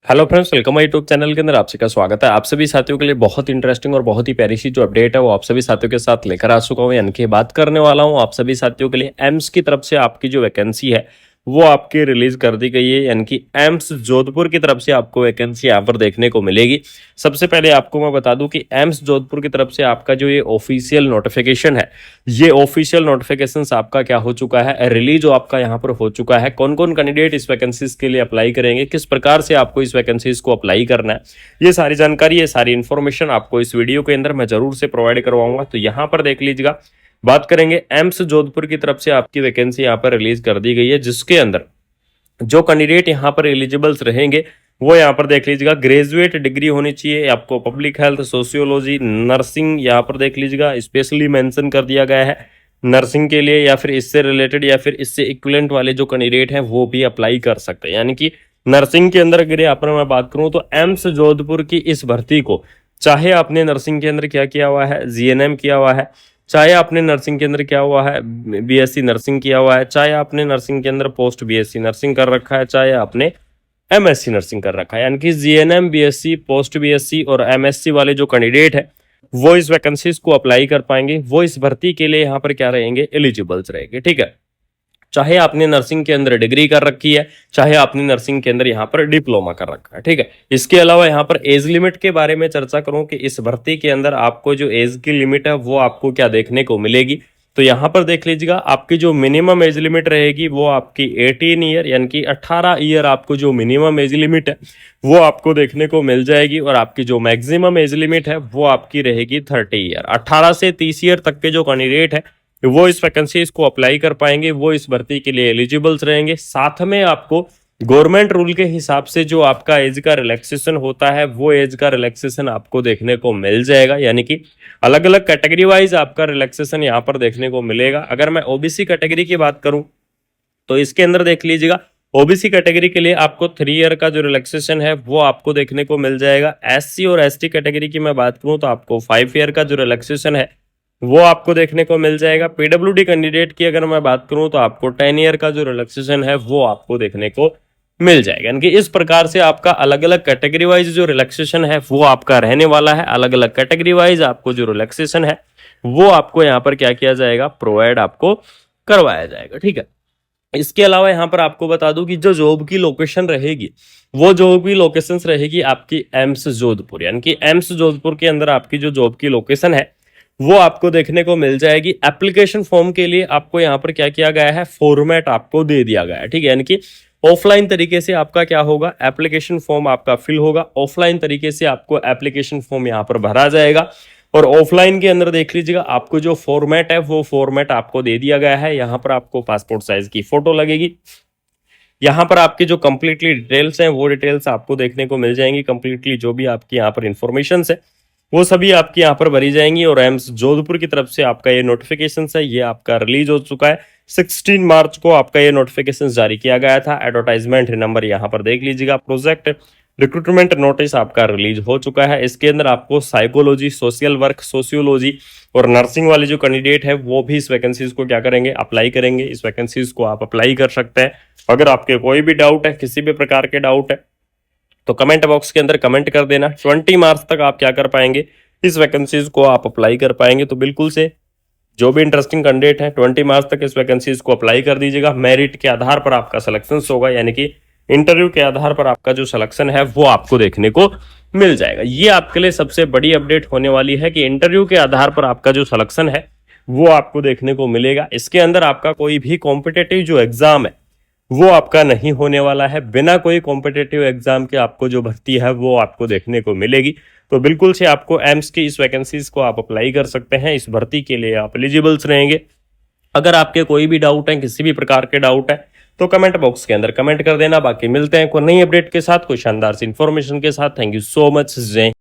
Hello friends, welcome my YouTube channel के अंदर आप सबका स्वागत है। आप सभी साथियों के लिए बहुत इंटरेस्टिंग और बहुत ही प्यारी सी जो अपडेट है वो आप सभी साथियों के साथ लेकर आ चुका हूँ। यानी कि बात करने वाला हूँ आप सभी साथियों के लिए एम्स की तरफ से आपकी जो वैकेंसी है वो आपकी रिलीज कर दी गई है। यानी कि एम्स जोधपुर की तरफ से आपको वैकेंसी यहाँ पर देखने को मिलेगी। सबसे पहले आपको मैं बता दूं कि एम्स जोधपुर की तरफ से आपका जो ये ऑफिशियल नोटिफिकेशन है, ये ऑफिशियल नोटिफिकेशन आपका क्या हो चुका है, रिलीज आपका यहाँ पर हो चुका है। कौन कौन कैंडिडेट इस वैकेंसीज के लिए अप्लाई करेंगे, किस प्रकार से आपको इस वैकेंसीज को अप्लाई करना है, ये सारी जानकारी, ये सारी इन्फॉर्मेशन आपको इस वीडियो के अंदर मैं जरूर से प्रोवाइड करवाऊंगा। तो यहाँ पर देख लीजिएगा, बात करेंगे एम्स जोधपुर की तरफ से आपकी वैकेंसी यहाँ पर रिलीज कर दी गई है, जिसके अंदर जो कैंडिडेट यहाँ पर एलिजिबल्स रहेंगे वो यहाँ पर देख लीजिएगा ग्रेजुएट डिग्री होनी चाहिए आपको, पब्लिक हेल्थ, सोशियोलॉजी, नर्सिंग यहाँ पर देख लीजिएगा स्पेशली मेंशन कर दिया गया है नर्सिंग के लिए, या फिर इससे रिलेटेड या फिर इससे इक्विवेलेंट वाले जो कैंडिडेट हैं वो भी अप्लाई कर सकते हैं। यानी कि नर्सिंग के अंदर अगर यहाँ पर मैं बात करूं तो एम्स जोधपुर की इस भर्ती को, चाहे आपने नर्सिंग के अंदर क्या किया हुआ है, जीएनएम किया हुआ है, चाहे आपने नर्सिंग के अंदर क्या हुआ है, बीएससी नर्सिंग किया हुआ है, चाहे आपने नर्सिंग के अंदर पोस्ट बीएससी नर्सिंग कर रखा है, चाहे आपने एमएससी नर्सिंग कर रखा है, यानी कि जीएनएम, बीएससी, पोस्ट बीएससी और एमएससी वाले जो कैंडिडेट है वो इस वैकेंसीज को अप्लाई कर पाएंगे। वो इस भर्ती के लिए यहाँ पर क्या रहेंगे, एलिजिबल्स रहेंगे। ठीक है, चाहे आपने नर्सिंग के अंदर डिग्री कर रखी है, चाहे आपने नर्सिंग के अंदर यहाँ पर डिप्लोमा कर रखा है। ठीक है, इसके अलावा यहाँ पर एज लिमिट के बारे में चर्चा करूं कि इस भर्ती के अंदर आपको जो एज की लिमिट है वो आपको क्या देखने को मिलेगी। तो यहाँ पर देख लीजिएगा, आपकी जो मिनिमम एज लिमिट रहेगी वो आपकी 18 ईयर, यानी कि 18 ईयर आपको जो मिनिमम एज लिमिट है वो आपको देखने को मिल जाएगी। और आपकी जो मैक्सिमम एज लिमिट है वो आपकी रहेगी 30 ईयर। 18 से 30 ईयर तक के जो कैंडिडेट है वो इस वैकेंसीज को अप्लाई कर पाएंगे, वो इस भर्ती के लिए एलिजिबल्स रहेंगे। साथ में आपको गवर्नमेंट रूल के हिसाब से जो आपका एज का रिलैक्सेशन होता है वो एज का रिलैक्सेशन आपको देखने को मिल जाएगा। यानी कि अलग अलग कैटेगरी वाइज आपका रिलैक्सेशन यहाँ पर देखने को मिलेगा। अगर मैं ओबीसी कैटेगरी की बात करूं तो इसके अंदर देख लीजिएगा, ओबीसी कैटेगरी के लिए आपको 3 ईयर का जो रिलैक्सेशन है वो आपको देखने को मिल जाएगा। एससी और एसटी कैटेगरी की मैं बात करूं तो आपको 5 ईयर का जो रिलैक्सेशन है वो आपको देखने को मिल जाएगा। पीडब्ल्यूडी कैंडिडेट की अगर मैं बात करूं तो आपको 10 ईयर का जो रिलैक्सेशन है वो आपको देखने को मिल जाएगा। यानी कि इस प्रकार से आपका अलग अलग कैटेगरी वाइज जो रिलैक्सेशन है वो आपका रहने वाला है। अलग अलग कैटेगरी वाइज आपको जो रिलैक्सेशन है वो आपको यहाँ पर क्या किया जाएगा, प्रोवाइड आपको करवाया जाएगा। ठीक है, इसके अलावा यहाँ पर आपको बता दूं कि जो जॉब की लोकेशन रहेगी वो जॉब की लोकेशन रहेगी आपकी एम्स जोधपुर। यानी कि एम्स जोधपुर के अंदर आपकी जो जॉब की लोकेशन है वो आपको देखने को मिल जाएगी। एप्लीकेशन फॉर्म के लिए आपको यहाँ पर क्या किया गया है, फॉर्मेट आपको दे दिया गया है। ठीक है, यानी कि ऑफलाइन तरीके से आपका क्या होगा, एप्लीकेशन फॉर्म आपका फिल होगा। ऑफलाइन तरीके से आपको एप्लीकेशन फॉर्म यहाँ पर भरा जाएगा। और ऑफलाइन के अंदर देख लीजिएगा, आपको जो फॉर्मेट है वो फॉर्मेट आपको दे दिया गया है। यहाँ पर आपको पासपोर्ट साइज की फोटो लगेगी। यहाँ पर आपकी जो कंप्लीटली डिटेल्स हैं वो डिटेल्स आपको देखने को मिल जाएंगी। कंप्लीटली जो भी आपकी यहाँ पर इंफॉर्मेशन है वो सभी आपकी यहाँ पर भरी जाएंगी। और एम्स जोधपुर की तरफ से आपका ये नोटिफिकेशन है ये आपका रिलीज हो चुका है। 16 मार्च को आपका ये नोटिफिकेशन जारी किया गया था। एडवर्टाइजमेंट नंबर यहाँ पर देख लीजिएगा। प्रोजेक्ट रिक्रूटमेंट नोटिस आपका रिलीज हो चुका है। इसके अंदर आपको साइकोलॉजी, सोशल वर्क, सोशियोलॉजी और नर्सिंग वाले जो कैंडिडेट है वो भी इस वैकेंसीज को क्या करेंगे, अप्लाई करेंगे। इस वैकेंसीज को आप अप्लाई कर सकते हैं। अगर आपके कोई भी डाउट है, किसी भी प्रकार के डाउट है, तो कमेंट बॉक्स के अंदर कमेंट कर देना। 20 मार्च तक आप क्या कर पाएंगे, इस वैकेंसीज को आप अप्लाई कर पाएंगे। तो बिल्कुल से जो भी इंटरेस्टिंग कैंडिडेट है 20 मार्च तक इस वैकेंसीज को अप्लाई कर दीजिएगा। मेरिट के आधार पर आपका सिलेक्शन होगा, यानी कि इंटरव्यू के आधार पर आपका जो सिलेक्शन है वो आपको देखने को मिल जाएगा। ये आपके लिए सबसे बड़ी अपडेट होने वाली है कि इंटरव्यू के आधार पर आपका जो सिलेक्शन है वो आपको देखने को मिलेगा। इसके अंदर आपका कोई भी कॉम्पिटेटिव जो एग्जाम है वो आपका नहीं होने वाला है। बिना कोई कॉम्पिटेटिव एग्जाम के आपको जो भर्ती है वो आपको देखने को मिलेगी। तो बिल्कुल से आपको एम्स की इस वैकेंसीज को आप अप्लाई कर सकते हैं। इस भर्ती के लिए आप एलिजिबल्स रहेंगे। अगर आपके कोई भी डाउट है, किसी भी प्रकार के डाउट है, तो कमेंट बॉक्स के अंदर कमेंट कर देना। बाकी मिलते हैं कोई नई अपडेट के साथ, कोई शानदार सी इन्फॉर्मेशन के साथ। Thank you so much. जय